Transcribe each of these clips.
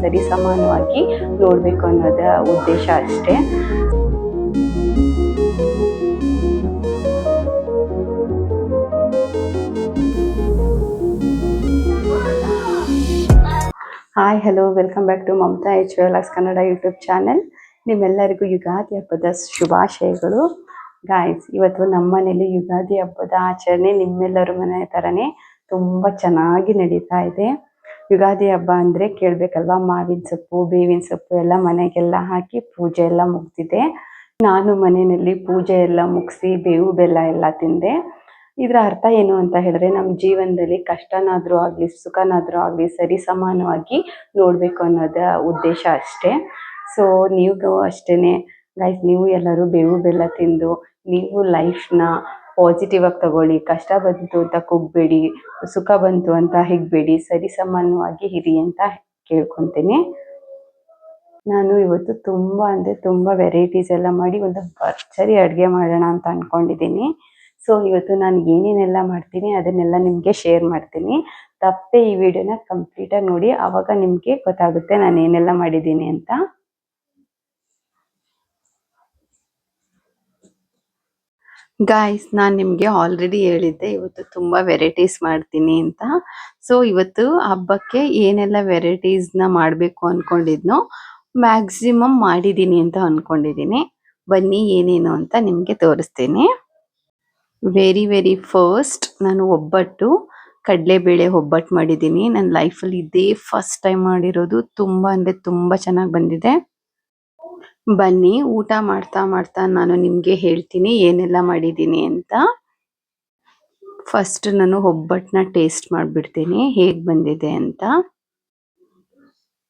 ಸರಿ ಸಮಾನವಾಗಿ ನೋಡಬೇಕು ಅನ್ನೋದ ಉದ್ದೇಶ ಅಷ್ಟೇ. Hi hello, welcome back to Mamata H vlogs Kannada YouTube channel. ನಿಮ್ಮೆಲ್ಲರಿಗೂ ಯುಗಾದಿ ಹಬ್ಬದ ಶುಭಾಶಯಗಳು. ಗಾಯ್ಸ್, ಇವತ್ತು ನಮ್ಮ ಮನೇಲಿ ಯುಗಾದಿ ಹಬ್ಬದ ಆಚರಣೆ ನಿಮ್ಮೆಲ್ಲರ ಮನೆ ಥರನೇ ತುಂಬ ಚೆನ್ನಾಗಿ ನಡೀತಾ ಇದೆ. ಯುಗಾದಿ ಹಬ್ಬ ಅಂದರೆ ಕೇಳಬೇಕಲ್ವಾ, ಮಾವಿನ ಸೊಪ್ಪು ಬೇವಿನ ಸೊಪ್ಪು ಎಲ್ಲ ಮನೆಗೆಲ್ಲ ಹಾಕಿ ಪೂಜೆ ಎಲ್ಲ ಮುಗಿದಿದೆ. ನಾನು ಮನೆಯಲ್ಲಿ ಪೂಜೆ ಎಲ್ಲ ಮುಗಿಸಿ ಬೇವು ಬೆಲ್ಲ ಎಲ್ಲ ತಿಂದೆ. ಇದರ ಅರ್ಥ ಏನು ಅಂತ ಹೇಳಿದ್ರೆ, ನಮ್ಮ ಜೀವನದಲ್ಲಿ ಕಷ್ಟನಾದರೂ ಆಗಲಿ ಸುಖನಾದರೂ ಆಗಲಿ ಸರಿ ಸಮಾನವಾಗಿ ನೋಡಬೇಕು ಅನ್ನೋದ ಉದ್ದೇಶ ಅಷ್ಟೇ. ಸೊ ನೀವು ಅಷ್ಟೇ ಗೈಸ್, ನೀವು ಎಲ್ಲರೂ ಬೇವು ಬೆಲ್ಲ ತಿಂದು ನೀವು ಲೈಫ್ನ ಪಾಸಿಟಿವ್ ಆಗಿ ತಗೊಳ್ಳಿ. ಕಷ್ಟ ಬಂತು ಅಂತ ಕುಗ್ಬೇಡಿ, ಸುಖ ಬಂತು ಅಂತ ಹಿಗ್ಬೇಡಿ, ಸರಿ ಸಮಾನವಾಗಿ ಇರಿ ಅಂತ ಕೇಳ್ಕೊತೀನಿ. ನಾನು ಇವತ್ತು ತುಂಬ ವೆರೈಟೀಸ್ ಎಲ್ಲ ಮಾಡಿ ಒಂದು ಭರ್ಜರಿ ಅಡುಗೆ ಮಾಡೋಣ ಅಂತ ಅಂದ್ಕೊಂಡಿದ್ದೀನಿ. ಸೊ ಇವತ್ತು ನಾನು ಏನೇನೆಲ್ಲ ಮಾಡ್ತೀನಿ ಅದನ್ನೆಲ್ಲ ನಿಮಗೆ ಶೇರ್ ಮಾಡ್ತೀನಿ. ತಪ್ಪದೆ ಈ ವಿಡಿಯೋನ ಕಂಪ್ಲೀಟಾಗಿ ನೋಡಿ, ಆವಾಗ ನಿಮಗೆ ಗೊತ್ತಾಗುತ್ತೆ ನಾನು ಏನೆಲ್ಲ ಮಾಡಿದ್ದೀನಿ ಅಂತ. ಗಾಯ್ಸ್, ನಾನು ನಿಮಗೆ ಆಲ್ರೆಡಿ ಹೇಳಿದ್ದೆ ಇವತ್ತು ತುಂಬ ವೆರೈಟೀಸ್ ಮಾಡ್ತೀನಿ ಅಂತ. ಸೊ ಇವತ್ತು ಹಬ್ಬಕ್ಕೆ ಏನೆಲ್ಲ ವೆರೈಟೀಸ್ನ ಮಾಡಬೇಕು ಅಂದ್ಕೊಂಡಿದ್ನೋ ಮ್ಯಾಕ್ಸಿಮಮ್ ಮಾಡಿದ್ದೀನಿ ಅಂತ ಅಂದ್ಕೊಂಡಿದ್ದೀನಿ. ಬನ್ನಿ ಏನೇನು ಅಂತ ನಿಮಗೆ ತೋರಿಸ್ತೀನಿ. ವೆರಿ ಫಸ್ಟ್ ನಾನು ಕಡಲೆಬೇಳೆ ಒಬ್ಬಟ್ಟು ಮಾಡಿದ್ದೀನಿ. ನನ್ನ ಲೈಫಲ್ಲಿ ಇದೇ ಫಸ್ಟ್ ಟೈಮ್ ಮಾಡಿರೋದು. ತುಂಬ ಅಂದರೆ ತುಂಬ ಚೆನ್ನಾಗಿ ಬಂದಿದೆ. ಬನ್ನಿ ಊಟ ಮಾಡ್ತಾ ನಾನು ನಿಮಗೆ ಹೇಳ್ತೀನಿ ಏನೆಲ್ಲ ಮಾಡಿದ್ದೀನಿ ಅಂತ. ಫಸ್ಟ್ ನಾನು ಒಬ್ಬಟ್ಟನ್ನ ಟೇಸ್ಟ್ ಮಾಡಿಬಿಡ್ತೀನಿ ಹೇಗೆ ಬಂದಿದೆ ಅಂತ.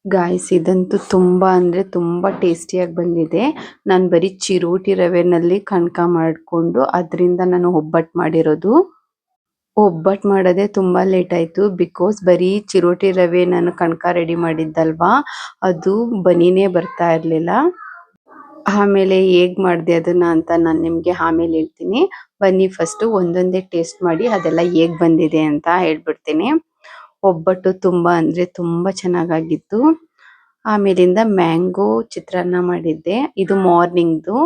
ಗಾಯ್ಸ್, ಇದಂತೂ ತುಂಬ ಅಂದರೆ ತುಂಬ ಟೇಸ್ಟಿಯಾಗಿ ಬಂದಿದೆ. ನಾನು ಬರೀ ಚಿರೋಟಿ ರವೆನಲ್ಲಿ ಕಣಕ ಮಾಡಿಕೊಂಡು ಅದರಿಂದ ನಾನು ಒಬ್ಬಟ್ಟು ಮಾಡಿರೋದು. ಒಬ್ಬಟ್ಟು ಮಾಡೋದೇ ತುಂಬ ಲೇಟ್ ಆಯಿತು, ಬಿಕಾಸ್ ಬರೀ ಚಿರೋಟಿ ರವೆ ನಾನು ಕಣಕ ರೆಡಿ ಮಾಡಿದ್ದಲ್ವಾ, ಅದು ಬನಿನೇ ಬರ್ತಾ ಇರಲಿಲ್ಲ. ಆಮೇಲೆ ಹೇಗೆ ಮಾಡಿದೆ ಅದನ್ನು ಅಂತ ನಾನು ನಿಮಗೆ ಆಮೇಲೆ ಹೇಳ್ತೀನಿ. ಬನ್ನಿ ಫಸ್ಟು ಒಂದೊಂದೇ ಟೇಸ್ಟ್ ಮಾಡಿ ಅದೆಲ್ಲ ಹೇಗೆ ಬಂದಿದೆ ಅಂತ ಹೇಳ್ಬಿಡ್ತೀನಿ. ಒಬ್ಬಟ್ಟು ತುಂಬ ಅಂದರೆ ತುಂಬ ಚೆನ್ನಾಗಾಗಿತ್ತು. ಆಮೇಲಿಂದ ಮ್ಯಾಂಗೋ ಚಿತ್ರಾನ್ನ ಮಾಡಿದ್ದೆ. ಇದು ಮಾರ್ನಿಂಗ್ದು.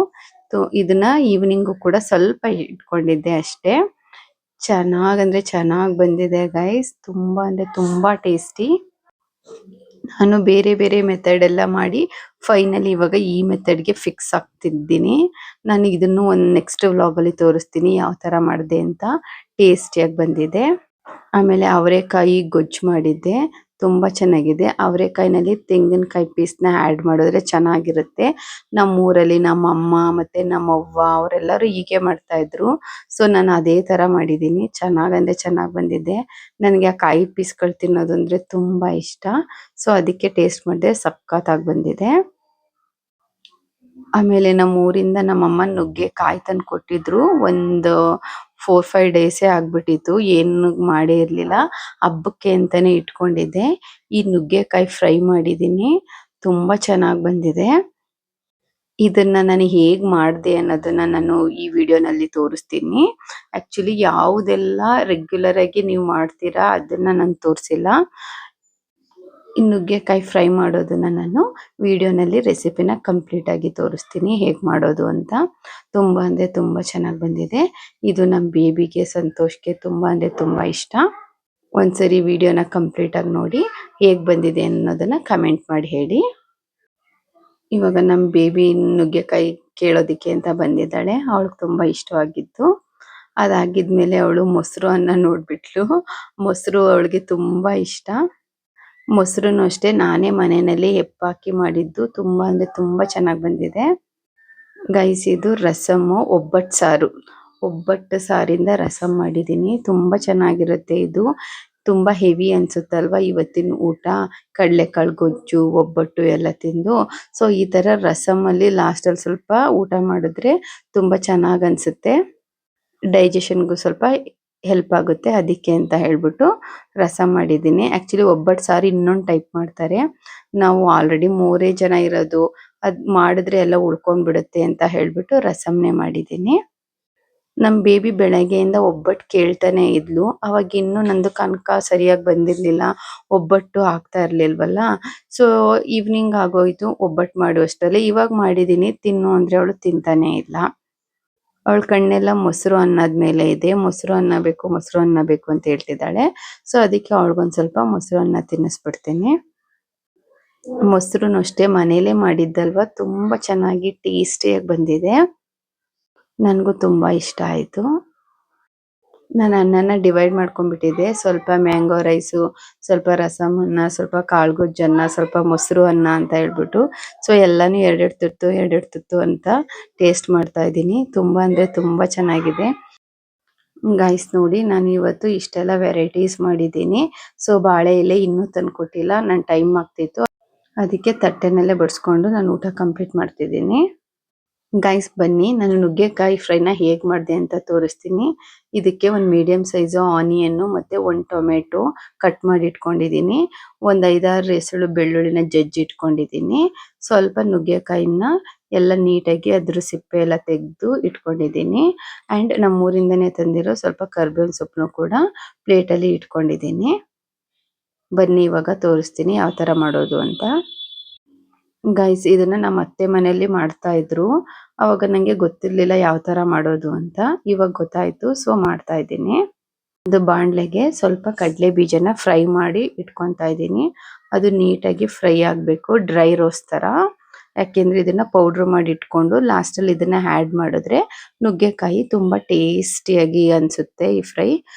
ಇದನ್ನ ಈವ್ನಿಂಗು ಕೂಡ ಸ್ವಲ್ಪ ಇಟ್ಕೊಂಡಿದ್ದೆ ಅಷ್ಟೇ. ಚೆನ್ನಾಗಂದರೆ ಚೆನ್ನಾಗಿ ಬಂದಿದೆ ಗೈಸ್. ತುಂಬ ಅಂದರೆ ತುಂಬ ಟೇಸ್ಟಿ. ನಾನು ಬೇರೆ ಮೆಥಡ್ ಎಲ್ಲ ಮಾಡಿ ಫೈನಲಿ ಇವಾಗ ಈ ಮೆಥಡ್ಗೆ ಫಿಕ್ಸ್ ಆಗ್ತಿದ್ದೀನಿ. ನಾನು ಇದನ್ನು ಒಂದು ನೆಕ್ಸ್ಟ್ ವ್ಲಾಗಲ್ಲಿ ತೋರಿಸ್ತೀನಿ ಯಾವ ಥರ ಮಾಡಿದೆ ಅಂತ. ಟೇಸ್ಟಿಯಾಗಿ ಬಂದಿದೆ. ಆಮೇಲೆ ಅವರೆಕಾಯಿ ಗೊಜ್ಜು ಮಾಡಿದ್ದೆ, ತುಂಬ ಚೆನ್ನಾಗಿದೆ. ಅವರೆಕಾಯಿನಲ್ಲಿ ತೆಂಗಿನಕಾಯಿ ಪೀಸ್ನ ಆ್ಯಡ್ ಮಾಡಿದ್ರೆ ಚೆನ್ನಾಗಿರುತ್ತೆ. ನಮ್ಮೂರಲ್ಲಿ ನಮ್ಮಮ್ಮ ಮತ್ತು ನಮ್ಮವ್ವ ಅವರೆಲ್ಲರೂ ಹೀಗೆ ಮಾಡ್ತಾಯಿದ್ರು. ಸೊ ನಾನು ಅದೇ ಥರ ಮಾಡಿದ್ದೀನಿ. ಚೆನ್ನಾಗಂದರೆ ಚೆನ್ನಾಗಿ ಬಂದಿದೆ. ನನಗೆ ಆ ಕಾಯಿ ಪೀಸ್ಗಳು ತಿನ್ನೋದು ಅಂದರೆ ತುಂಬ ಇಷ್ಟ. ಸೊ ಅದಕ್ಕೆ ಟೇಸ್ಟ್ ಮಾಡಿದೆ, ಸಖತ್ತಾಗಿ ಬಂದಿದೆ. ಆಮೇಲೆ ನಮ್ಮ ಊರಿಂದ ನಮ್ಮಮ್ಮ ನುಗ್ಗೆಕಾಯಿ ತಂದು ಕೊಟ್ಟಿದ್ರು. ಒಂದು 4-5 ಡೇಸೇ ಆಗ್ಬಿಟ್ಟಿತ್ತು, ಏನು ಮಾಡೇ ಇರಲಿಲ್ಲ. ಹಬ್ಬಕ್ಕೆ ಅಂತಲೇ ಇಟ್ಕೊಂಡಿದ್ದೆ. ಈ ನುಗ್ಗೆಕಾಯಿ ಫ್ರೈ ಮಾಡಿದ್ದೀನಿ, ತುಂಬ ಚೆನ್ನಾಗಿ ಬಂದಿದೆ. ಇದನ್ನು ನಾನು ಹೇಗೆ ಮಾಡಿದೆ ಅನ್ನೋದನ್ನು ನಾನು ಈ ವಿಡಿಯೋನಲ್ಲಿ ತೋರಿಸ್ತೀನಿ. ಆ್ಯಕ್ಚುಲಿ ಯಾವುದೆಲ್ಲ ರೆಗ್ಯುಲರ್ ಆಗಿ ನೀವು ಮಾಡ್ತೀರಾ ಅದನ್ನು ನಾನು ತೋರಿಸಿಲ್ಲ. ಈ ನುಗ್ಗೆಕಾಯಿ ಫ್ರೈ ಮಾಡೋದನ್ನು ನಾನು ವಿಡಿಯೋನಲ್ಲಿ ರೆಸಿಪಿನ ಕಂಪ್ಲೀಟಾಗಿ ತೋರಿಸ್ತೀನಿ ಹೇಗೆ ಮಾಡೋದು ಅಂತ. ತುಂಬ ಅಂದರೆ ತುಂಬ ಚೆನ್ನಾಗಿ ಬಂದಿದೆ. ಇದು ನಮ್ಮ ಬೇಬಿಗೆ ಸಂತೋಷ್ಗೆ ತುಂಬ ಅಂದರೆ ತುಂಬ ಇಷ್ಟ. ಒಂದ್ಸರಿ ವಿಡಿಯೋನ ಕಂಪ್ಲೀಟಾಗಿ ನೋಡಿ ಹೇಗೆ ಬಂದಿದೆ ಅನ್ನೋದನ್ನು ಕಮೆಂಟ್ ಮಾಡಿ ಹೇಳಿ. ಇವಾಗ ನಮ್ಮ ಬೇಬಿ ನುಗ್ಗೆಕಾಯಿ ಕೇಳೋದಕ್ಕೆ ಅಂತ ಬಂದಿದ್ದಾಳೆ. ಅವಳಿಗೆ ತುಂಬ ಇಷ್ಟವಾಗಿತ್ತು. ಅದಾಗಿದ್ಮೇಲೆ ಅವಳು ಮೊಸರು ಅನ್ನ ನೋಡಿಬಿಟ್ಲು. ಮೊಸರು ಅವಳಿಗೆ ತುಂಬ ಇಷ್ಟ. ಮೊಸರು ಅಷ್ಟೇ ನಾನೇ ಮನೆಯಲ್ಲಿ ಹೆಪ್ಪಾಕಿ ಮಾಡಿದ್ದು. ತುಂಬ ಅಂದರೆ ತುಂಬ ಚೆನ್ನಾಗಿ ಬಂದಿದೆ. ಗೈಸ್, ಇದು ರಸಮ್ಮು ಒಬ್ಬಟ್ಟು ಸಾರು. ಒಬ್ಬಟ್ಟು ಸಾರಿಂದ ರಸಮ್ ಮಾಡಿದ್ದೀನಿ. ತುಂಬ ಚೆನ್ನಾಗಿರುತ್ತೆ ಇದು. ತುಂಬ ಹೆವಿ ಅನ್ಸುತ್ತಲ್ವ ಇವತ್ತಿನ ಊಟ, ಕಡಲೆಕಾಳು ಗೊಜ್ಜು ಒಬ್ಬಟ್ಟು ಎಲ್ಲ ತಿಂದು. ಸೊ ಈ ಥರ ರಸಮಲ್ಲಿ ಲಾಸ್ಟಲ್ಲಿ ಸ್ವಲ್ಪ ಊಟ ಮಾಡಿದ್ರೆ ತುಂಬ ಚೆನ್ನಾಗಿ ಅನಿಸುತ್ತೆ. ಡೈಜೆಷನ್ಗೂ ಸ್ವಲ್ಪ ಹೆಲ್ಪ್ ಆಗುತ್ತೆ. ಅದಕ್ಕೆ ಅಂತ ಹೇಳ್ಬಿಟ್ಟು ರಸಮ್ ಮಾಡಿದ್ದೀನಿ. ಆ್ಯಕ್ಚುಲಿ ಒಬ್ಬಟ್ಟು ಸಾರು ಇನ್ನೊಂದು ಟೈಪ್ ಮಾಡ್ತಾರೆ. ನಾವು ಆಲ್ರೆಡಿ 3 ಜನ ಇರೋದು, ಅದು ಮಾಡಿದ್ರೆ ಎಲ್ಲ ಉಳ್ಕೊಂಡ್ಬಿಡುತ್ತೆ ಅಂತ ಹೇಳ್ಬಿಟ್ಟು ರಸಮ್ನೇ ಮಾಡಿದ್ದೀನಿ. ನಮ್ ಬೇಬಿ ಬೆಳಗ್ಗೆಯಿಂದ ಒಬ್ಬಟ್ಟು ಕೇಳ್ತಾನೆ ಇದ್ಲು. ಅವಾಗ ಇನ್ನು ನಂದು ಕನಕ ಸರಿಯಾಗಿ ಬಂದಿರ್ಲಿಲ್ಲ. ಒಬ್ಬಟ್ಟು ಆಗ್ತಾ ಇರ್ಲಿಲ್ವಲ್ಲ. ಸೊ ಈವ್ನಿಂಗ್ ಆಗೋಯ್ತು ಒಬ್ಬಟ್ಟು ಮಾಡುವಷ್ಟರಲ್ಲಿ. ಇವಾಗ ಮಾಡಿದೀನಿ ತಿನ್ನು ಅಂದ್ರೆ ಅವಳು ತಿಂತಾನೆ ಇಲ್ಲ. ಅವಳ ಕಣ್ಣೆಲ್ಲ ಮೊಸರು ಅನ್ನದ ಮೇಲೆ ಇದೆ. ಮೊಸರು ಅನ್ನ ಬೇಕು, ಮೊಸರು ಅನ್ನ ಬೇಕು ಅಂತ ಹೇಳ್ತಿದ್ದಾಳೆ. ಸೊ ಅದಕ್ಕೆ ಅವಳಿಗೊಂದು ಸ್ವಲ್ಪ ಮೊಸರು ಅನ್ನ ತಿನ್ನಿಸ್ಬಿಡ್ತೀನಿ. ಮೊಸರುನು ಅಷ್ಟೇ ಮನೇಲೆ ಮಾಡಿದ್ದಲ್ವಾ, ತುಂಬಾ ಚೆನ್ನಾಗಿ ಟೇಸ್ಟಿಯಾಗಿ ಬಂದಿದೆ. ನನಗೂ ತುಂಬಾ ಇಷ್ಟ ಆಯ್ತು. ನಾನು ಅನ್ನನ ಡಿವೈಡ್ ಮಾಡ್ಕೊಂಡ್ಬಿಟ್ಟಿದ್ದೆ. ಸ್ವಲ್ಪ ಮ್ಯಾಂಗೋ ರೈಸು, ಸ್ವಲ್ಪ ರಸಂ ಅನ್ನ, ಸ್ವಲ್ಪ ಕಾಳ್ಗೊಜ್ಜನ್ನ, ಸ್ವಲ್ಪ ಮೊಸರು ಅನ್ನ ಅಂತ ಹೇಳ್ಬಿಟ್ಟು ಸೊ ಎಲ್ಲಾನು ಎರಡೆರಡು ತುತ್ತು ಎರಡೆರಡು ತುತ್ತು ಅಂತ ಟೇಸ್ಟ್ ಮಾಡ್ತಾ ಇದ್ದೀನಿ. ತುಂಬಾ ಅಂದ್ರೆ ತುಂಬಾ ಚೆನ್ನಾಗಿದೆ. ಗೈಸ್ ನೋಡಿ, ನಾನು ಇವತ್ತು ಇಷ್ಟೆಲ್ಲ ವೆರೈಟೀಸ್ ಮಾಡಿದ್ದೀನಿ. ಸೊ ಬಾಳೆ ಎಲೆ ಇನ್ನೂ ತಂದ್ಕೊಟ್ಟಿಲ್ಲ, ನನ್ನ ಟೈಮ್ ಆಗ್ತಿತ್ತು. ಅದಕ್ಕೆ ತಟ್ಟೆನಲ್ಲೇ ಬಡಿಸ್ಕೊಂಡು ನಾನು ಊಟ ಕಂಪ್ಲೀಟ್ ಮಾಡ್ತಿದ್ದೀನಿ. ಗೈಸ್ ಬನ್ನಿ, ನಾನು ನುಗ್ಗೆಕಾಯಿ ಫ್ರೈನ ಹೇಗೆ ಮಾಡಿದೆ ಅಂತ ತೋರಿಸ್ತೀನಿ. ಇದಕ್ಕೆ ಒಂದು ಮೀಡಿಯಂ ಸೈಜು ಆನಿಯನ್ನು ಮತ್ತೆ ಒಂದು ಟೊಮೆಟೊ ಕಟ್ ಮಾಡಿ ಇಟ್ಕೊಂಡಿದ್ದೀನಿ. ಒಂದು 5-6 ಎಸಳು ಬೆಳ್ಳುಳ್ಳಿನ ಜಜ್ಜಿ ಇಟ್ಕೊಂಡಿದ್ದೀನಿ. ಸ್ವಲ್ಪ ನುಗ್ಗೆಕಾಯಿನ ಎಲ್ಲ ನೀಟಾಗಿ ಅದ್ರ ಸಿಪ್ಪೆ ಎಲ್ಲ ತೆಗೆದು ಇಟ್ಕೊಂಡಿದ್ದೀನಿ. ಆ್ಯಂಡ್ ನಮ್ಮೂರಿಂದನೇ ತಂದಿರೋ ಸ್ವಲ್ಪ ಕರ್ಬೇವಿನ ಸೊಪ್ಪನ್ನು ಕೂಡ ಪ್ಲೇಟಲ್ಲಿ ಇಟ್ಕೊಂಡಿದ್ದೀನಿ. ಬನ್ನಿ ಇವಾಗ ತೋರಿಸ್ತೀನಿ ಯಾವ ಥರ ಮಾಡೋದು ಅಂತ. ಗೈಸ್ ಇದನ್ನ ನಮ್ಮ ಅತ್ತೆ ಮನೆಯಲ್ಲಿ ಮಾಡ್ತಾ ಇದ್ರು. ಅವಾಗ ನಂಗೆ ಗೊತ್ತಿರ್ಲಿಲ್ಲ ಯಾವ ತರ ಮಾಡೋದು ಅಂತ. ಇವಾಗ ಗೊತ್ತಾಯ್ತು, ಸೊ ಮಾಡ್ತಾ ಇದ್ದೀನಿ. ಒಂದು ಬಾಣಲೆಗೆ ಸ್ವಲ್ಪ ಕಡಲೆ ಬೀಜನ ಫ್ರೈ ಮಾಡಿ ಇಟ್ಕೊತಾ ಇದ್ದೀನಿ. ಅದು ನೀಟಾಗಿ ಫ್ರೈ ಆಗಬೇಕು, ಡ್ರೈ ರೋಸ್ಟ್ ತರ. ಯಾಕೆಂದ್ರೆ ಇದನ್ನ ಪೌಡರ್ ಮಾಡಿ ಇಟ್ಕೊಂಡು ಲಾಸ್ಟ್ ಅಲ್ಲಿ ಇದನ್ನ ಆಡ್ ಮಾಡಿದ್ರೆ ನುಗ್ಗೆಕಾಯಿ ತುಂಬಾ ಟೇಸ್ಟಿಯಾಗಿ ಅನ್ಸುತ್ತೆ ಈ ಫ್ರೈ.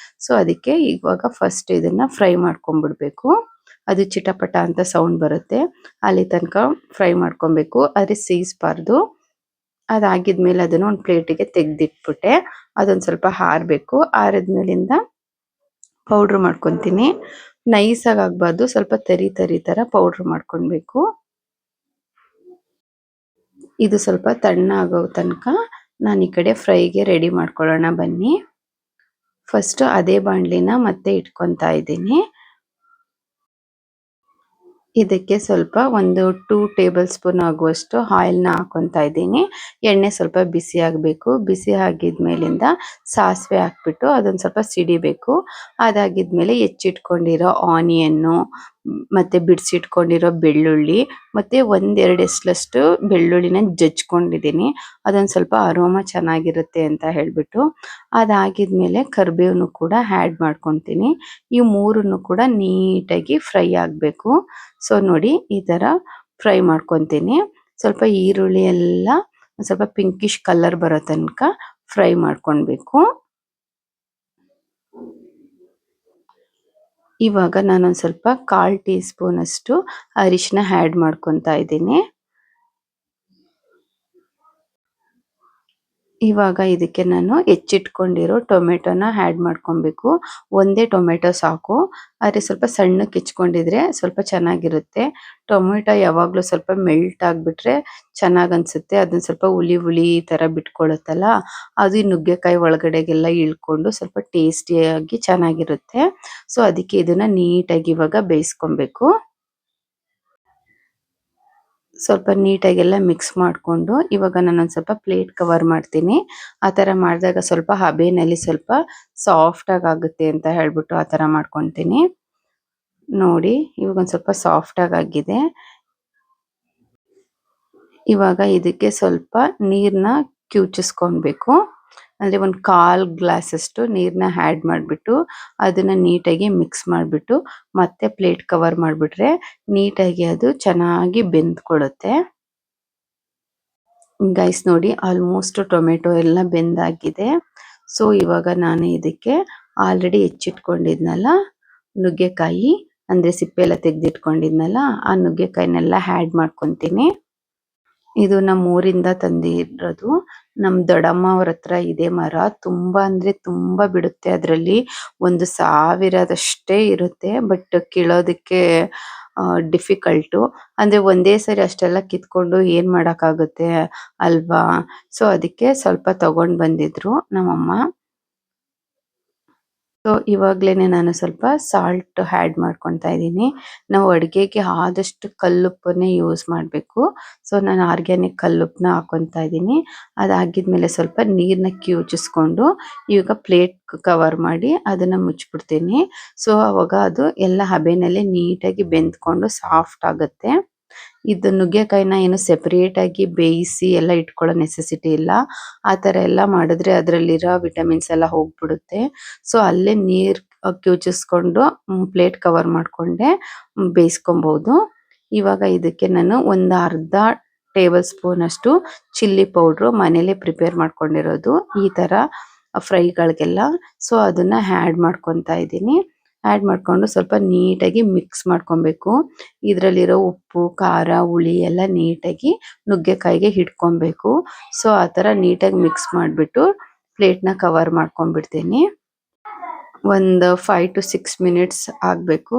ಸೊ ಅದಕ್ಕೆ ಇವಾಗ ಫಸ್ಟ್ ಇದನ್ನ ಫ್ರೈ ಮಾಡ್ಕೊಂಡ್ಬಿಡ್ಬೇಕು. ಅದು ಚಿಟಪಟ ಅಂತ ಸೌಂಡ್ ಬರುತ್ತೆ, ಅಲ್ಲಿ ತನಕ ಫ್ರೈ ಮಾಡ್ಕೊಬೇಕು. ಆದರೆ ಸೀಸ್ಬಾರ್ದು. ಅದಾಗಿದ್ಮೇಲೆ ಅದನ್ನು ಒಂದು ಪ್ಲೇಟಿಗೆ ತೆಗೆದಿಟ್ಬಿಟ್ಟೆ. ಅದೊಂದು ಸ್ವಲ್ಪ ಆರಬೇಕು. ಆರಿದ್ಮೇಲಿಂದ ಪೌಡ್ರ್ ಮಾಡ್ಕೊತೀನಿ. ನೈಸಾಗಿ ಆಗಬಾರ್ದು, ಸ್ವಲ್ಪ ತರಿ ತರಿ ಥರ ಪೌಡ್ರ್ ಮಾಡ್ಕೊಳ್ಬೇಕು. ಇದು ಸ್ವಲ್ಪ ತಣ್ಣಾಗೋ ತನಕ ನಾನು ಈ ಕಡೆ ಫ್ರೈಗೆ ರೆಡಿ ಮಾಡ್ಕೊಳ್ಳೋಣ ಬನ್ನಿ. ಫಸ್ಟ್ ಅದೇ ಬಾಣಲಿನ ಮತ್ತೆ ಇಟ್ಕೊತಾ ಇದ್ದೀನಿ. ಇದಕ್ಕೆ ಸ್ವಲ್ಪ ಒಂದು 2 ಟೇಬಲ್ ಸ್ಪೂನ್ ಆಗುವಷ್ಟು ಆಯಿಲ್ನ ಹಾಕೊತಾ ಇದ್ದೀನಿ. ಎಣ್ಣೆ ಸ್ವಲ್ಪ ಬಿಸಿ ಆಗಬೇಕು. ಬಿಸಿ ಆಗಿದ್ಮೇಲಿಂದ ಸಾಸಿವೆ ಹಾಕ್ಬಿಟ್ಟು ಅದೊಂದು ಸ್ವಲ್ಪ ಸಿಡಿಬೇಕು. ಅದಾಗಿದ್ಮೇಲೆ ಹೆಚ್ಚಿಟ್ಕೊಂಡಿರೋ ಆನಿಯನ್ನು ಮತ್ತೆ ಬಿಡಿಸಿಟ್ಕೊಂಡಿರೋ ಬೆಳ್ಳುಳ್ಳಿ ಮತ್ತೆ 1-2 ಎಸಳಷ್ಟು ಬೆಳ್ಳುಳ್ಳಿನ ಜಜ್ಕೊಂಡಿದ್ದೀನಿ. ಅದೊಂದು ಸ್ವಲ್ಪ ಅರೋಮ ಚೆನ್ನಾಗಿರುತ್ತೆ ಅಂತ ಹೇಳ್ಬಿಟ್ಟು. ಅದಾಗಿದ್ಮೇಲೆ ಕರಿಬೇವನ್ನು ಕೂಡ ಆ್ಯಡ್ ಮಾಡ್ಕೊತೀನಿ. ಈ ಮೂರನ್ನು ಕೂಡ ನೀಟಾಗಿ ಫ್ರೈ ಆಗಬೇಕು. ಸೊ ನೋಡಿ ಈ ತರ ಫ್ರೈ ಮಾಡ್ಕೊತೀನಿ. ಸ್ವಲ್ಪ ಈರುಳ್ಳಿ ಎಲ್ಲ ಸ್ವಲ್ಪ ಪಿಂಕಿಶ್ ಕಲರ್ ಬರೋ ತನಕ ಫ್ರೈ ಮಾಡ್ಕೊಳ್ಬೇಕು. ಇವಾಗ ನಾನೊಂದು ಸ್ವಲ್ಪ 1/4 ಟೀ ಸ್ಪೂನ್ ಅಷ್ಟು ಅರಿಶಿನ ಆ್ಯಡ್ ಮಾಡ್ಕೊತಾ ಇದ್ದೀನಿ. ಇವಾಗ ಇದಕ್ಕೆ ನಾನು ಹೆಚ್ಚಿಟ್ಕೊಂಡಿರೋ ಟೊಮೆಟೊನ ಆ್ಯಡ್ ಮಾಡ್ಕೊಬೇಕು. ಒಂದೇ ಟೊಮೆಟೊ ಸಾಕು, ಆದರೆ ಸ್ವಲ್ಪ ಸಣ್ಣಕ್ಕೆ ಹೆಚ್ಕೊಂಡಿದ್ರೆ ಸ್ವಲ್ಪ ಚೆನ್ನಾಗಿರುತ್ತೆ. ಟೊಮೆಟೊ ಯಾವಾಗಲೂ ಸ್ವಲ್ಪ ಮೆಲ್ಟ್ ಆಗಿಬಿಟ್ರೆ ಚೆನ್ನಾಗಿ ಅನಿಸುತ್ತೆ. ಅದನ್ನ ಸ್ವಲ್ಪ ಹುಳಿ ಹುಳಿ ಥರ ಬಿಟ್ಕೊಳ್ಳುತ್ತಲ್ಲ, ಅದು ಈ ನುಗ್ಗೆಕಾಯಿ ಒಳಗಡೆಗೆಲ್ಲ ಇಳ್ಕೊಂಡು ಸ್ವಲ್ಪ ಟೇಸ್ಟಿಯಾಗಿ ಚೆನ್ನಾಗಿರುತ್ತೆ. ಸೊ ಅದಕ್ಕೆ ಇದನ್ನು ನೀಟಾಗಿ ಇವಾಗ ಬೇಯಿಸ್ಕೊಬೇಕು. ಸ್ವಲ್ಪ ನೀಟಾಗೆಲ್ಲ ಮಿಕ್ಸ್ ಮಾಡಿಕೊಂಡು ಇವಾಗ ನಾನೊಂದು ಸ್ವಲ್ಪ ಪ್ಲೇಟ್ ಕವರ್ ಮಾಡ್ತೀನಿ. ಆ ಥರ ಮಾಡಿದಾಗ ಸ್ವಲ್ಪ ಹಬೆನಲ್ಲಿ ಸ್ವಲ್ಪ ಸಾಫ್ಟಾಗಿ ಆಗುತ್ತೆ ಅಂತ ಹೇಳ್ಬಿಟ್ಟು ಆ ಥರ ಮಾಡ್ಕೊತೀನಿ. ನೋಡಿ ಇವಾಗ ಒಂದು ಸ್ವಲ್ಪ ಸಾಫ್ಟಾಗಿ ಆಗಿದೆ. ಇವಾಗ ಇದಕ್ಕೆ ಸ್ವಲ್ಪ ನೀರನ್ನ ಕಿವುಚಿಸ್ಕೊಳ್ಬೇಕು. ಅಂದರೆ ಒಂದು 1/4 ಗ್ಲಾಸಷ್ಟು ನೀರನ್ನ ಆ್ಯಡ್ ಮಾಡಿಬಿಟ್ಟು ಅದನ್ನು ನೀಟಾಗಿ ಮಿಕ್ಸ್ ಮಾಡಿಬಿಟ್ಟು ಮತ್ತೆ ಪ್ಲೇಟ್ ಕವರ್ ಮಾಡಿಬಿಟ್ರೆ ನೀಟಾಗಿ ಅದು ಚೆನ್ನಾಗಿ ಬೆಂದ್ಕೊಳ್ಳುತ್ತೆ. ಗೈಸ್ ನೋಡಿ ಆಲ್ಮೋಸ್ಟ್ ಟೊಮೆಟೊ ಎಲ್ಲ ಬೆಂದಾಗಿದೆ. ಸೊ ಇವಾಗ ನಾನು ಇದಕ್ಕೆ ಆಲ್ರೆಡಿ ಹೆಚ್ಚಿಟ್ಕೊಂಡಿದ್ನಲ್ಲ ನುಗ್ಗೆಕಾಯಿ, ಅಂದರೆ ಸಿಪ್ಪೆ ಎಲ್ಲ ತೆಗೆದಿಟ್ಕೊಂಡಿದ್ನಲ್ಲ ಆ ನುಗ್ಗೆಕಾಯಿನೆಲ್ಲ ಆ್ಯಡ್ ಮಾಡ್ಕೊತೀನಿ. ಇದು ನಮ್ಮ ಊರಿಂದ ತಂದಿರೋದು. ನಮ್ಮ ದೊಡ್ಡಮ್ಮ ಅವ್ರ ಹತ್ರ ಇದೆ ಮರ. ತುಂಬಾ ಅಂದ್ರೆ ತುಂಬಾ ಬಿಡುತ್ತೆ. ಅದರಲ್ಲಿ 1,000ದಷ್ಟೇ ಇರುತ್ತೆ. ಬಟ್ ಕೀಳೋದಕ್ಕೆ ಡಿಫಿಕಲ್ಟು. ಅಂದ್ರೆ ಒಂದೇ ಸರಿ ಅಷ್ಟೆಲ್ಲ ಕಿತ್ಕೊಂಡು ಏನ್ ಮಾಡಕ್ಕಾಗುತ್ತೆ ಅಲ್ವಾ. ಸೊ ಅದಕ್ಕೆ ಸ್ವಲ್ಪ ತಗೊಂಡ್ ಬಂದಿದ್ರು ನಮ್ಮಮ್ಮ. ಸೊ ಇವಾಗ್ಲೇನೆ ನಾನು ಸ್ವಲ್ಪ ಸಾಲ್ಟ್ ಆ್ಯಡ್ ಮಾಡ್ಕೊತಾ ಇದ್ದೀನಿ. ನಾವು ಅಡುಗೆಗೆ ಆದಷ್ಟು ಕಲ್ಲುಪ್ಪನ್ನೇ ಯೂಸ್ ಮಾಡಬೇಕು. ಸೊ ನಾನು ಆರ್ಗ್ಯಾನಿಕ್ ಕಲ್ಲುಪ್ಪನ್ನ ಹಾಕೊತಾ ಇದ್ದೀನಿ. ಅದಾಗಿದ್ಮೇಲೆ ಸ್ವಲ್ಪ ನೀರನ್ನ ಕಿವುಚಿಸ್ಕೊಂಡು ಇವಾಗ ಪ್ಲೇಟ್ ಕವರ್ ಮಾಡಿ ಅದನ್ನ ಮುಚ್ಚಿಬಿಡ್ತೀನಿ. ಸೊ ಅವಾಗ ಅದು ಎಲ್ಲ ಹಬೆನಲ್ಲೇ ನೀಟಾಗಿ ಬೆಂದ್ಕೊಂಡು ಸಾಫ್ಟ್ ಆಗುತ್ತೆ. ಇದು ನುಗ್ಗೆಕಾಯಿನ ಏನು ಸೆಪರೇಟ್ ಆಗಿ ಬೇಯಿಸಿ ಎಲ್ಲ ಇಟ್ಕೊಳ್ಳೋ ನೆಸೆಸಿಟಿ ಇಲ್ಲ. ಆ ಥರ ಎಲ್ಲ ಮಾಡಿದ್ರೆ ಅದರಲ್ಲಿರೋ ವಿಟಮಿನ್ಸ್ ಎಲ್ಲ ಹೋಗ್ಬಿಡುತ್ತೆ. ಸೊ ಅಲ್ಲೇ ನೀರು ಕಿವುಚಿಸ್ಕೊಂಡು ಪ್ಲೇಟ್ ಕವರ್ ಮಾಡಿಕೊಂಡೆ ಬೇಯಿಸ್ಕೊಬೋದು. ಇವಾಗ ಇದಕ್ಕೆ ನಾನು ಒಂದು ಅರ್ಧ ಟೇಬಲ್ ಸ್ಪೂನ್ ಅಷ್ಟು ಚಿಲ್ಲಿ ಪೌಡ್ರು ಮನೇಲೆ ಪ್ರಿಪೇರ್ ಮಾಡ್ಕೊಂಡಿರೋದು ಈ ಥರ ಫ್ರೈಗಳಿಗೆಲ್ಲ. ಸೊ ಅದನ್ನ ಆ್ಯಡ್ ಮಾಡ್ಕೊತಾ ಇದ್ದೀನಿ. ಆ್ಯಡ್ ಮಾಡಿಕೊಂಡು ಸ್ವಲ್ಪ ನೀಟಾಗಿ ಮಿಕ್ಸ್ ಮಾಡ್ಕೊಬೇಕು. ಇದರಲ್ಲಿರೋ ಉಪ್ಪು ಖಾರ ಹುಳಿ ಎಲ್ಲ ನೀಟಾಗಿ ನುಗ್ಗೆಕಾಯಿಗೆ ಹಿಡ್ಕೊಬೇಕು. ಸೊ ಆ ಥರ ನೀಟಾಗಿ ಮಿಕ್ಸ್ ಮಾಡಿಬಿಟ್ಟು ಪ್ಲೇಟ್ನ ಕವರ್ ಮಾಡ್ಕೊಂಡ್ಬಿಡ್ತೀನಿ. ಒಂದು 5 to 6 ಮಿನಿಟ್ಸ್ ಆಗಬೇಕು.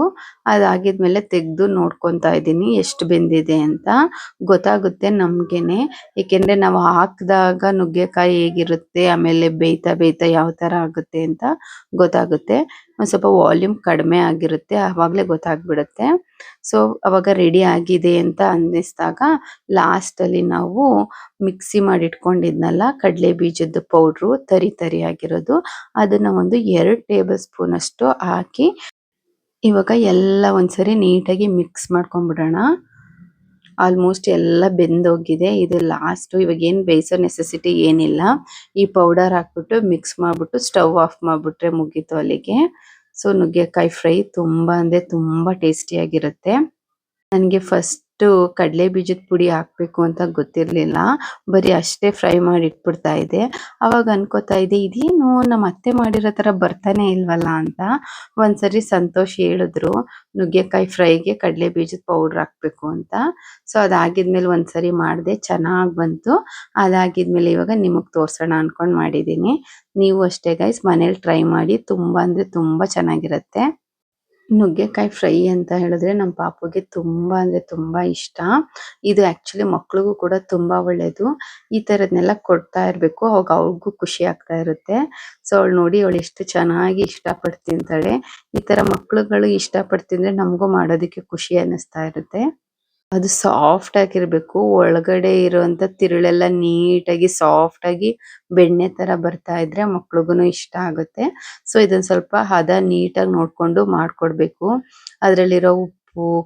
ಅದಾಗಿದ್ಮೇಲೆ ತೆಗೆದು ನೋಡ್ಕೊತಾ ಇದ್ದೀನಿ ಎಷ್ಟು ಬೆಂದಿದೆ ಅಂತ. ಗೊತ್ತಾಗುತ್ತೆ ನಮಗೇನೆ. ಏಕೆಂದರೆ ನಾವು ಹಾಕಿದಾಗ ನುಗ್ಗೆಕಾಯಿ ಹೇಗಿರುತ್ತೆ ಆಮೇಲೆ ಬೇಯ್ತಾ ಬೇಯ್ತಾ ಯಾವ ಥರ ಆಗುತ್ತೆ ಅಂತ ಗೊತ್ತಾಗುತ್ತೆ. ಒಂದು ಸ್ವಲ್ಪ ವಾಲ್ಯೂಮ್ ಕಡಿಮೆ ಆಗಿರುತ್ತೆ ಆವಾಗಲೇ ಗೊತ್ತಾಗ್ಬಿಡುತ್ತೆ. ಸೊ ಅವಾಗ ರೆಡಿ ಆಗಿದೆ ಅಂತ ಅನ್ನಿಸ್ದಾಗ ಲಾಸ್ಟಲ್ಲಿ ನಾವು ಮಿಕ್ಸಿ ಮಾಡಿ ಇಟ್ಕೊಂಡಿದ್ನಲ್ಲ ಕಡಲೆ ಬೀಜದ ಪೌಡ್ರು ತರಿ ತರಿಯಾಗಿರೋದು ಅದನ್ನ ಒಂದು 2 ಟೇಬಲ್ ಸ್ಪೂನ್ ಅಷ್ಟು ಹಾಕಿ ಇವಾಗ ಎಲ್ಲ ಒಂದ್ಸರಿ ನೀಟಾಗಿ ಮಿಕ್ಸ್ ಮಾಡ್ಕೊಂಡ್ಬಿಡೋಣ. ಆಲ್ಮೋಸ್ಟ್ ಎಲ್ಲ ಬೆಂದೋಗಿದೆ. ಇದು ಲಾಸ್ಟ್. ಇವಾಗ ಏನು ಬೇಯಿಸೋ ನೆಸೆಸಿಟಿ ಏನಿಲ್ಲ. ಈ ಪೌಡರ್ ಹಾಕ್ಬಿಟ್ಟು ಮಿಕ್ಸ್ ಮಾಡ್ಬಿಟ್ಟು ಸ್ಟವ್ ಆಫ್ ಮಾಡ್ಬಿಟ್ರೆ ಮುಗೀತು ಅಲ್ಲಿಗೆ. ಸೊ ನುಗ್ಗೆಕಾಯಿ ಫ್ರೈ ತುಂಬಾ ಅಂದ್ರೆ ತುಂಬಾ ಟೇಸ್ಟಿಯಾಗಿರುತ್ತೆ. ನನಗೆ ಫಸ್ಟು ಕಡಲೆ ಬೀಜದ ಪುಡಿ ಹಾಕಬೇಕು ಅಂತ ಗೊತ್ತಿರಲಿಲ್ಲ. ಬರೀ ಅಷ್ಟೇ ಫ್ರೈ ಮಾಡಿ ಇಟ್ಬಿಡ್ತಾ ಇದ್ದೆ. ಆವಾಗ ಅನ್ಕೋತಾ ಇದ್ದೆ ಇದೇನು ನಮ್ಮ ಅತ್ತೆ ಮಾಡಿರೋ ಥರ ಬರ್ತಾನೆ ಇಲ್ವಲ್ಲ ಅಂತ. ಒಂದ್ಸರಿ ಸಂತೋಷ್ ಹೇಳಿದ್ರು ನುಗ್ಗೆಕಾಯಿ ಫ್ರೈಗೆ ಕಡಲೆ ಬೀಜದ ಪೌಡ್ರ್ ಹಾಕಬೇಕು ಅಂತ. ಸೊ ಅದಾಗಿದ್ಮೇಲೆ ಒಂದ್ಸರಿ ಮಾಡಿದೆ ಚೆನ್ನಾಗಿ ಬಂತು. ಅದಾಗಿದ್ಮೇಲೆ ಇವಾಗ ನಿಮಗೆ ತೋರಿಸೋಣ ಅನ್ಕೊಂಡು ಮಾಡಿದ್ದೀನಿ. ನೀವು ಅಷ್ಟೇ ಗೈಸ್ ಮನೇಲಿ ಟ್ರೈ ಮಾಡಿ. ತುಂಬ ಅಂದರೆ ತುಂಬ ಚೆನ್ನಾಗಿರುತ್ತೆ. ನುಗ್ಗೆಕಾಯಿ ಫ್ರೈ ಅಂತ ಹೇಳಿದ್ರೆ ನಮ್ಮ ಪಾಪುಗೆ ತುಂಬಾ ಅಂದ್ರೆ ತುಂಬಾ ಇಷ್ಟ. ಇದು ಆಕ್ಚುಲಿ ಮಕ್ಳಿಗೂ ಕೂಡ ತುಂಬಾ ಒಳ್ಳೇದು. ಈ ತರದ್ನೆಲ್ಲ ಕೊಡ್ತಾ ಇರ್ಬೇಕು. ಅವಾಗ ಅವ್ರಿಗೂ ಖುಷಿ ಆಗ್ತಾ ಇರುತ್ತೆ. ಸೊ ಅವಳು ನೋಡಿ ಅವಳು ಎಷ್ಟು ಚೆನ್ನಾಗಿ ಇಷ್ಟಪಟ್ಟು ತಿಂತಾಳೆ. ಈ ತರ ಮಕ್ಳುಗಳು ಇಷ್ಟಪಟ್ಟು ತಿಂದ್ರೆ ನಮಗೂ ಮಾಡೋದಕ್ಕೆ ಖುಷಿ ಅನ್ನಿಸ್ತಾ ಇರುತ್ತೆ. ಅದು ಸಾಫ್ಟ್ ಆಗಿರ್ಬೇಕು. ಒಳಗಡೆ ಇರುವಂತ ತಿರುಳೆಲ್ಲ ನೀಟಾಗಿ ಸಾಫ್ಟ್ ಆಗಿ ಬೆಣ್ಣೆ ತರ ಬರ್ತಾ ಇದ್ರೆ ಮಕ್ಳಿಗೂನು ಇಷ್ಟ ಆಗುತ್ತೆ. ಸೊ ಇದನ್ನ ಸ್ವಲ್ಪ ಹದ ನೀಟಾಗಿ ನೋಡ್ಕೊಂಡು ಮಾಡ್ಕೊಡ್ಬೇಕು. ಅದರಲ್ಲಿರೋ ಉಪ್ಪು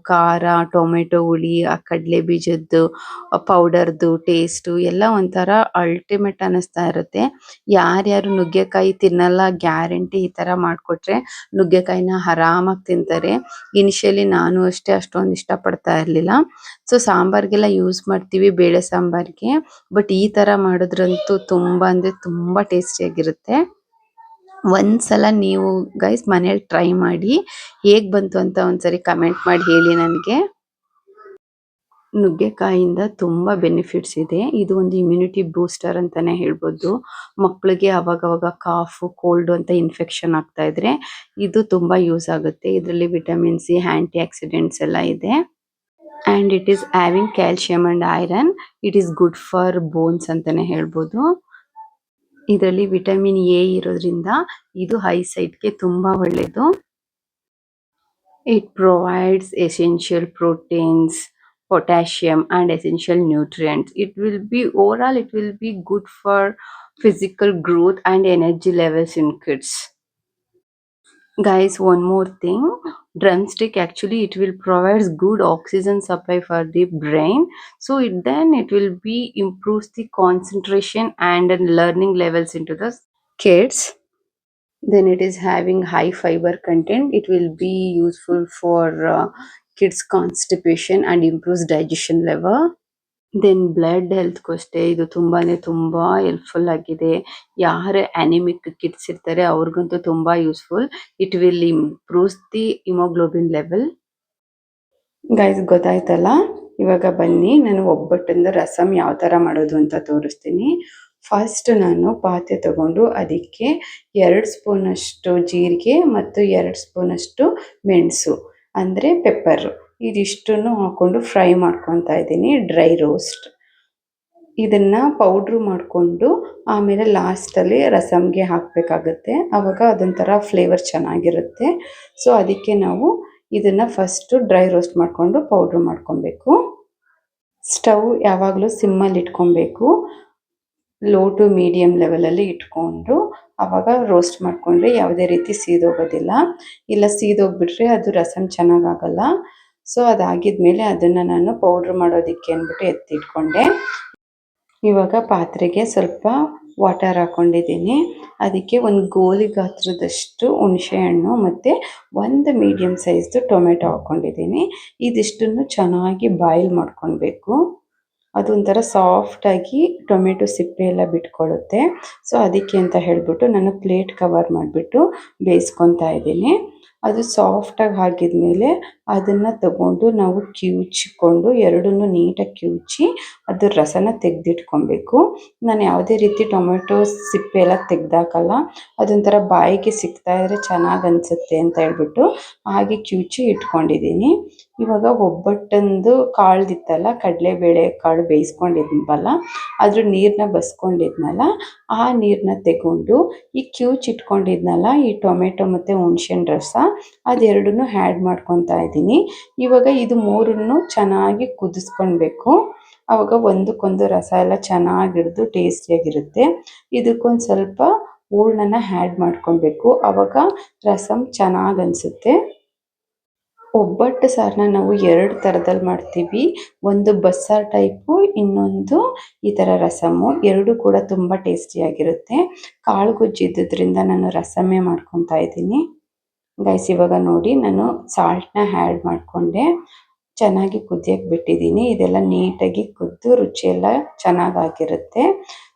ಖಾರ ಟೊಮೆಟೊ ಹುಳಿ ಆ ಕಡಲೆ ಬೀಜದ್ದು ಪೌಡರ್ದು ಟೇಸ್ಟು ಎಲ್ಲ ಒಂಥರ ಅಲ್ಟಿಮೇಟ್ ಅನ್ನಿಸ್ತಾ ಇರುತ್ತೆ. ಯಾರ್ಯಾರು ನುಗ್ಗೆಕಾಯಿ ತಿನ್ನಲ್ಲ ಗ್ಯಾರಂಟಿ ಈ ತರ ಮಾಡ್ಕೊಟ್ರೆ ನುಗ್ಗೆಕಾಯಿನ ಆರಾಮಾಗಿ ತಿಂತಾರೆ. ಇನಿಷಿಯಲಿ ನಾನು ಅಷ್ಟೇ ಅಷ್ಟೊಂದು ಇಷ್ಟಪಡ್ತಾ ಇರಲಿಲ್ಲ. ಸೊ ಸಾಂಬಾರ್ಗೆಲ್ಲ ಯೂಸ್ ಮಾಡ್ತೀವಿ ಬೇಳೆ ಸಾಂಬಾರ್ಗೆ. ಬಟ್ ಈ ತರ ಮಾಡಿದ್ರಂತೂ ತುಂಬಾ ಅಂದ್ರೆ ತುಂಬಾ ಟೇಸ್ಟಿಯಾಗಿರುತ್ತೆ. ಒಂದ್ಸಲ ನೀವು ಗೈಸ್ ಮನೇಲಿ ಟ್ರೈ ಮಾಡಿ ಹೇಗ್ ಬಂತು ಅಂತ ಒಂದ್ಸರಿ ಕಮೆಂಟ್ ಮಾಡಿ ಹೇಳಿ ನನಗೆ. ನುಗ್ಗೆಕಾಯಿಂದ ತುಂಬಾ ಬೆನಿಫಿಟ್ಸ್ ಇದೆ. ಇದು ಒಂದು ಇಮ್ಯುನಿಟಿ ಬೂಸ್ಟರ್ ಅಂತಾನೆ ಹೇಳ್ಬೋದು. ಮಕ್ಕಳಿಗೆ ಅವಾಗವಾಗ ಕಾಫು ಕೋಲ್ಡ್ ಅಂತ ಇನ್ಫೆಕ್ಷನ್ ಆಗ್ತಾ ಇದ್ರೆ ಇದು ತುಂಬಾ ಯೂಸ್ ಆಗುತ್ತೆ. ಇದರಲ್ಲಿ ವಿಟಮಿನ್ ಸಿ ಆಂಟಿ ಆಕ್ಸಿಡೆಂಟ್ಸ್ ಎಲ್ಲ ಇದೆ. and it is having calcium and iron. It is good for bones ಅಂತಾನೆ ಹೇಳ್ಬೋದು. ಇದರಲ್ಲಿ ವಿಟಮಿನ್ ಎ ಇರೋದ್ರಿಂದ ಇದು ಐಸೈಟ್ಗೆ ತುಂಬಾ ಒಳ್ಳೆಯದು. It provides essential proteins, potassium and essential nutrients. It will be overall it will be good for physical growth and energy levels in kids. Guys, one more thing. Drumstick actually it will provide good oxygen supply for the brain. So it will be improves the concentration and learning levels into the kids. Then it is having high fiber content. It will be useful for kids constipation and improves digestion level. Then blood ಹೆಲ್ತ್ಗೂ ಅಷ್ಟೇ ಇದು ತುಂಬಾನೇ ತುಂಬಾ helpful ಆಗಿದೆ. ಯಾರು anaemic kids ಇರ್ತಾರೆ ಅವ್ರಿಗಂತೂ ತುಂಬಾ useful. It will improves the haemoglobin level. Guys ಗೊತ್ತಾಯ್ತಲ್ಲ. ಇವಾಗ ಬನ್ನಿ ನಾನು ಒಬ್ಬಟ್ಟಿಂದ ರಸಂ ಯಾವ ತರ ಮಾಡೋದು ಅಂತ ತೋರಿಸ್ತೀನಿ. ಫಸ್ಟ್ ನಾನು ಪಾತ್ರೆ ತಗೊಂಡು ಅದಕ್ಕೆ 2 ಸ್ಪೂನ್ ಅಷ್ಟು ಜೀರಿಗೆ ಮತ್ತು 2 ಸ್ಪೂನ್ ಅಷ್ಟು ಮೆಣಸು ಅಂದ್ರೆ ಪೆಪ್ಪರ್ ಇದಿಷ್ಟನ್ನು ಹಾಕೊಂಡು ಫ್ರೈ ಮಾಡ್ಕೊತಾ ಇದ್ದೀನಿ ಡ್ರೈ ರೋಸ್ಟ್. ಇದನ್ನ ಪೌಡ್ರು ಮಾಡಿಕೊಂಡು ಆಮೇಲೆ ಲಾಸ್ಟಲ್ಲಿ ರಸಮ್ಗೆ ಹಾಕಬೇಕಾಗುತ್ತೆ. ಆವಾಗ ಅದೊಂಥರ ಫ್ಲೇವರ್ ಚೆನ್ನಾಗಿರುತ್ತೆ. ಸೊ ಅದಕ್ಕೆ ನಾವು ಇದನ್ನ ಫಸ್ಟು ಡ್ರೈ ರೋಸ್ಟ್ ಮಾಡಿಕೊಂಡು ಪೌಡ್ರ್ ಮಾಡ್ಕೊಬೇಕು. ಸ್ಟವ್ ಯಾವಾಗಲೂ ಸಿಮ್ಮಲ್ಲಿ ಇಟ್ಕೊಬೇಕು. ಲೋ ಟು ಮೀಡಿಯಮ್ ಲೆವೆಲಲ್ಲಿ ಇಟ್ಕೊಂಡು ಆವಾಗ ರೋಸ್ಟ್ ಮಾಡಿಕೊಂಡ್ರೆ ಯಾವುದೇ ರೀತಿ ಸೀದೋಗೋದಿಲ್ಲ. ಇಲ್ಲ ಸೀದೋಗ್ಬಿಟ್ರೆ ಅದು ರಸಮ್ ಚೆನ್ನಾಗಾಗಲ್ಲ. ಸೊ ಅದಾಗಿದ್ಮೇಲೆ ಅದನ್ನು ನಾನು ಪೌಡ್ರ್ ಮಾಡೋದಕ್ಕೆ ಅಂದ್ಬಿಟ್ಟು ಎತ್ತಿಟ್ಕೊಂಡೆ. ಇವಾಗ ಪಾತ್ರೆಗೆ ಸ್ವಲ್ಪ ವಾಟರ್ ಹಾಕ್ಕೊಂಡಿದ್ದೀನಿ. ಅದಕ್ಕೆ ಒಂದು ಗೋಲಿ ಗಾತ್ರದಷ್ಟು ಹುಣಸೆ ಹಣ್ಣು ಮತ್ತು ಒಂದು ಮೀಡಿಯಮ್ ಸೈಜ್ದು ಟೊಮೆಟೊ ಹಾಕ್ಕೊಂಡಿದ್ದೀನಿ. ಇದಿಷ್ಟನ್ನು ಚೆನ್ನಾಗಿ ಬಾಯ್ಲ್ ಮಾಡ್ಕೊಳ್ಬೇಕು. ಅದೊಂಥರ ಸಾಫ್ಟಾಗಿ ಟೊಮೆಟೊ ಸಿಪ್ಪೆ ಎಲ್ಲ ಬಿಟ್ಕೊಳ್ಳುತ್ತೆ. ಸೊ ಅದಕ್ಕೆ ಅಂತ ಹೇಳಿಬಿಟ್ಟು ನಾನು ಪ್ಲೇಟ್ ಕವರ್ ಮಾಡಿಬಿಟ್ಟು ಬೇಯಿಸ್ಕೊತಾ ಇದ್ದೀನಿ. ಅದು ಸಾಫ್ಟಾಗಿ ಆಗಿದ್ಮೇಲೆ ಅದನ್ನು ತಗೊಂಡು ನಾವು ಕಿವುಚಿಕೊಂಡು ಎರಡನ್ನೂ ನೀಟಾಗಿ ಕಿವುಚಿ ಅದ್ರ ರಸನ ತೆಗೆದಿಟ್ಕೊಬೇಕು. ನಾನು ಯಾವುದೇ ರೀತಿ ಟೊಮೆಟೊ ಸಿಪ್ಪೆ ಎಲ್ಲ ತೆಗ್ದಾಕಲ್ಲ. ಅದೊಂಥರ ಬಾಯಿಗೆ ಸಿಗ್ತಾ ಇದ್ರೆ ಚೆನ್ನಾಗಿ ಅನಿಸುತ್ತೆ ಅಂತ ಹೇಳ್ಬಿಟ್ಟು ಹಾಗೆ ಕಿವುಚಿ ಇಟ್ಕೊಂಡಿದ್ದೀನಿ. ಇವಾಗ ಒಬ್ಬಟ್ಟಂದು ಕಾಳ್ದಿತ್ತಲ್ಲ, ಕಡಲೆಬೇಳೆ ಕಾಳು ಬೇಯಿಸ್ಕೊಂಡಿದ್ವಲ್ಲ, ಅದ್ರ ನೀರನ್ನ ಬಸ್ಕೊಂಡಿದ್ನಲ್ಲ, ಆ ನೀರನ್ನ ತಗೊಂಡು ಈ ಕಿವುಚಿಟ್ಕೊಂಡಿದ್ನಲ್ಲ ಈ ಟೊಮೆಟೊ ಮತ್ತು ಹುಣ್ಸೆಹಣ್ಣು ರಸ ಅದೆರಡನ್ನೂ ಆ್ಯಡ್ ಮಾಡ್ಕೊತಾ ಇದ್ದೀನಿ. ಇವಾಗ ಇದು ಮೂರನ್ನು ಚೆನ್ನಾಗಿ ಕುದಿಸ್ಕೊಳ್ಬೇಕು. ಆವಾಗ ಒಂದಕ್ಕೊಂದು ರಸ ಎಲ್ಲ ಚೆನ್ನಾಗಿ ಹಿಡಿದು ಟೇಸ್ಟಿಯಾಗಿರುತ್ತೆ. ಇದಕ್ಕೊಂದು ಸ್ವಲ್ಪ ಹೂರಣನ ಆ್ಯಡ್ ಮಾಡ್ಕೊಳ್ಬೇಕು. ಆವಾಗ ರಸಮ್ ಚೆನ್ನಾಗಿ ಅನಿಸುತ್ತೆ. ಒಬ್ಬಟ್ಟು ಸಾರನ್ನ ನಾವು ಎರಡು ಥರದಲ್ಲಿ ಮಾಡ್ತೀವಿ. ಒಂದು ಬಸ್ಸಾರು ಟೈಪು, ಇನ್ನೊಂದು ಈ ಥರ ರಸಮ್ಮು. ಎರಡೂ ಕೂಡ ತುಂಬ ಟೇಸ್ಟಿಯಾಗಿರುತ್ತೆ. ಕಾಳು ಗೊಜ್ಜು ಇದ್ದಿದ್ದರಿಂದ ನಾನು ರಸಮ್ಮೇ ಮಾಡ್ಕೊತಾ ಇದ್ದೀನಿ. ಗೈಸ್ ಇವಾಗ ನೋಡಿ ನಾನು ಸಾಲ್ಟ್ನ ಆ್ಯಡ್ ಮಾಡಿಕೊಂಡೆ. ಚೆನ್ನಾಗಿ ಕುದಿಯಕ್ಕೆ ಬಿಟ್ಟಿದ್ದೀನಿ. ಇದೆಲ್ಲ ನೀಟಾಗಿ ಕುದ್ದು ರುಚಿಯೆಲ್ಲ ಚೆನ್ನಾಗಾಗಿರುತ್ತೆ.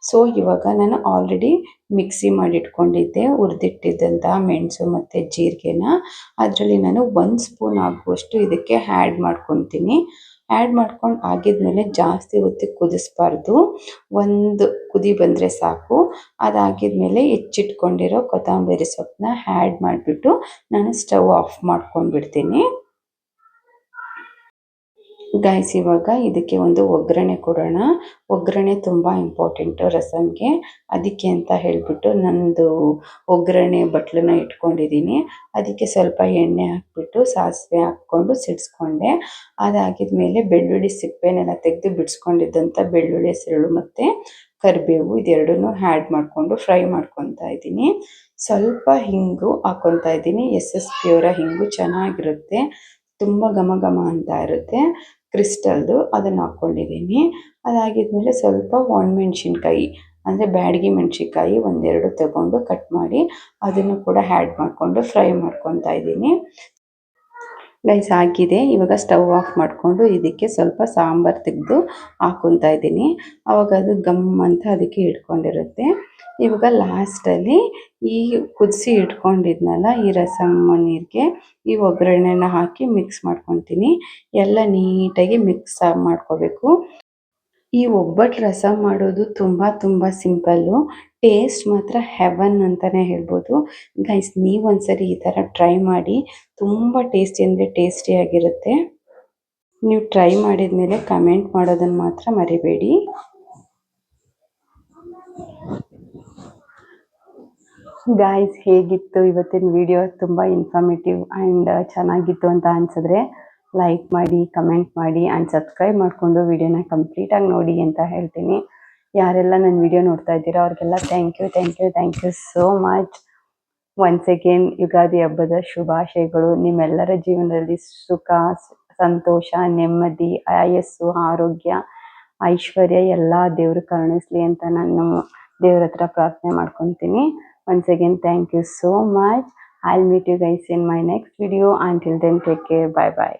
ಸೊ ಇವಾಗ ನಾನು ಆಲ್ರೆಡಿ ಮಿಕ್ಸಿ ಮಾಡಿಟ್ಕೊಂಡಿದ್ದೆ ಹುರಿದಿಟ್ಟಿದ್ದಂಥ ಮೆಣಸು ಮತ್ತು ಜೀರಿಗೆನ ಅದರಲ್ಲಿ ನಾನು 1 ಸ್ಪೂನ್ ಆಗುವಷ್ಟು ಇದಕ್ಕೆ ಆ್ಯಡ್ ಮಾಡ್ಕೊತೀನಿ. ಆ್ಯಡ್ ಮಾಡ್ಕೊಂಡು ಆಗಿದ್ಮೇಲೆ ಜಾಸ್ತಿ ಹೊತ್ತು ಕುದಿಸ್ಬಾರ್ದು. ಒಂದು ಕುದಿ ಬಂದರೆ ಸಾಕು. ಅದಾಗಿದ್ಮೇಲೆ ಹೆಚ್ಚಿಟ್ಕೊಂಡಿರೋ ಕೊತ್ತಂಬರಿ ಸೊಪ್ಪನ್ನ ಆ್ಯಡ್ ಮಾಡಿಬಿಟ್ಟು ನಾನು ಸ್ಟವ್ ಆಫ್ ಮಾಡ್ಕೊಂಡ್ಬಿಡ್ತೀನಿ. ಗೈಸ್ ಇವಾಗ ಇದಕ್ಕೆ ಒಂದು ಒಗ್ಗರಣೆ ಕೊಡೋಣ. ಒಗ್ಗರಣೆ ತುಂಬ ಇಂಪಾರ್ಟೆಂಟು ರಸಮ್ಗೆ. ಅದಕ್ಕೆ ಅಂತ ಹೇಳಿಬಿಟ್ಟು ನಂದು ಒಗ್ಗರಣೆ ಬಟ್ಲನ್ನ ಇಟ್ಕೊಂಡಿದ್ದೀನಿ. ಅದಕ್ಕೆ ಸ್ವಲ್ಪ ಎಣ್ಣೆ ಹಾಕ್ಬಿಟ್ಟು ಸಾಸಿವೆ ಹಾಕ್ಕೊಂಡು ಸಿಡಿಸ್ಕೊಂಡೆ. ಅದಾಗಿದ್ಮೇಲೆ ಬೆಳ್ಳುಳ್ಳಿ ಸಿಪ್ಪೆನೆಲ್ಲ ತೆಗೆದು ಬಿಡಿಸ್ಕೊಂಡಿದ್ದಂಥ ಬೆಳ್ಳುಳ್ಳಿ ಹೆಸರು ಮತ್ತು ಕರಿಬೇವು ಇದೆರಡನ್ನೂ ಆ್ಯಡ್ ಮಾಡಿಕೊಂಡು ಫ್ರೈ ಮಾಡ್ಕೊತಾ ಇದ್ದೀನಿ. ಸ್ವಲ್ಪ ಹಿಂಗು ಹಾಕ್ಕೊತಾ ಇದ್ದೀನಿ. ಎಸ್ ಪ್ಯೂರ ಹಿಂಗು ಚೆನ್ನಾಗಿರುತ್ತೆ. ತುಂಬ ಘಮ ಘಮ ಅಂತ ಇರುತ್ತೆ. ಕ್ರಿಸ್ಟಲ್ದು ಅದನ್ನು ಹಾಕ್ಕೊಂಡಿದ್ದೀನಿ. ಅದಾಗಿದ್ಮೇಲೆ ಸ್ವಲ್ಪ ಒಣಮೆಣ್ಸಿನ್ಕಾಯಿ ಅಂದರೆ ಬ್ಯಾಡಗಿ ಮೆಣಸಿನ್ಕಾಯಿ ಒಂದೆರಡು ತಗೊಂಡು ಕಟ್ ಮಾಡಿ ಅದನ್ನು ಕೂಡ ಆ್ಯಡ್ ಮಾಡಿಕೊಂಡು ಫ್ರೈ ಮಾಡ್ಕೊತಾ ಇದ್ದೀನಿ. ಗೈಸ್ ಆಗಿದೆ. ಇವಾಗ ಸ್ಟವ್ ಆಫ್ ಮಾಡಿಕೊಂಡು ಇದಕ್ಕೆ ಸ್ವಲ್ಪ ಸಾಂಬಾರು ತೆಗೆದು ಹಾಕ್ಕೊತಾ ಇದ್ದೀನಿ. ಆವಾಗ ಅದು ಗಮ್ ಅಂತ ಅದಕ್ಕೆ ಇಟ್ಕೊಂಡಿರುತ್ತೆ. ಇವಾಗ ಲಾಸ್ಟಲ್ಲಿ ಈ ಕುದಿಸಿ ಇಟ್ಕೊಂಡಿದ್ನಲ್ಲ ಈ ರಸಮ್ಮ ನೀರಿಗೆ ಈ ಒಗ್ಗರಣೆನ ಹಾಕಿ ಮಿಕ್ಸ್ ಮಾಡ್ಕೊತೀನಿ. ಎಲ್ಲ ನೀಟಾಗಿ ಮಿಕ್ಸ್ ಮಾಡ್ಕೋಬೇಕು. ಈ ಒಬ್ಬಟ್ಟು ರಸಮ್ ಮಾಡೋದು ತುಂಬ ಸಿಂಪಲ್ಲು. ಟೇಸ್ಟ್ ಮಾತ್ರ ಹೆವನ್ ಅಂತಲೇ ಹೇಳ್ಬೋದು. ಗೈಸ್ ನೀವು ಒಂದ್ಸರಿ ಈ ಥರ ಟ್ರೈ ಮಾಡಿ. ತುಂಬ ಟೇಸ್ಟಿ ಅಂದರೆ ಟೇಸ್ಟಿಯಾಗಿರುತ್ತೆ. ನೀವು ಟ್ರೈ ಮಾಡಿದ ಮೇಲೆ ಕಮೆಂಟ್ ಮಾಡೋದನ್ನು ಮಾತ್ರ ಮರಿಬೇಡಿ. ಗಾಯ್ಸ್ ಹೇಗಿತ್ತು ಇವತ್ತಿನ ವಿಡಿಯೋ? ತುಂಬ ಇನ್ಫಾರ್ಮೇಟಿವ್ ಆ್ಯಂಡ್ ಚೆನ್ನಾಗಿತ್ತು ಅಂತ ಅನಿಸಿದ್ರೆ ಲೈಕ್ ಮಾಡಿ, ಕಮೆಂಟ್ ಮಾಡಿ ಆ್ಯಂಡ್ ಸಬ್ಸ್ಕ್ರೈಬ್ ಮಾಡಿಕೊಂಡು ವಿಡಿಯೋನ ಕಂಪ್ಲೀಟಾಗಿ ನೋಡಿ ಅಂತ ಹೇಳ್ತೀನಿ. ಯಾರೆಲ್ಲ ನನ್ನ ವಿಡಿಯೋ ನೋಡ್ತಾ ಇದ್ದೀರಾ ಅವ್ರಿಗೆಲ್ಲ thank you so much. Once again Ugadi ಹಬ್ಬದ ಶುಭಾಶಯಗಳು. ನಿಮ್ಮೆಲ್ಲರ ಜೀವನದಲ್ಲಿ ಸುಖ, ಸಂತೋಷ, ನೆಮ್ಮದಿ, ಆಯಸ್ಸು, ಆರೋಗ್ಯ, ಐಶ್ವರ್ಯ ಎಲ್ಲ ದೇವರು ಕರುಣಿಸ್ಲಿ ಅಂತ ನಾನು ದೇವ್ರ ಹತ್ರ ಪ್ರಾರ್ಥನೆ ಮಾಡ್ಕೊತೀನಿ. Once again, thank you so much. I'll meet you guys in my next video. Until then, take care. Bye bye.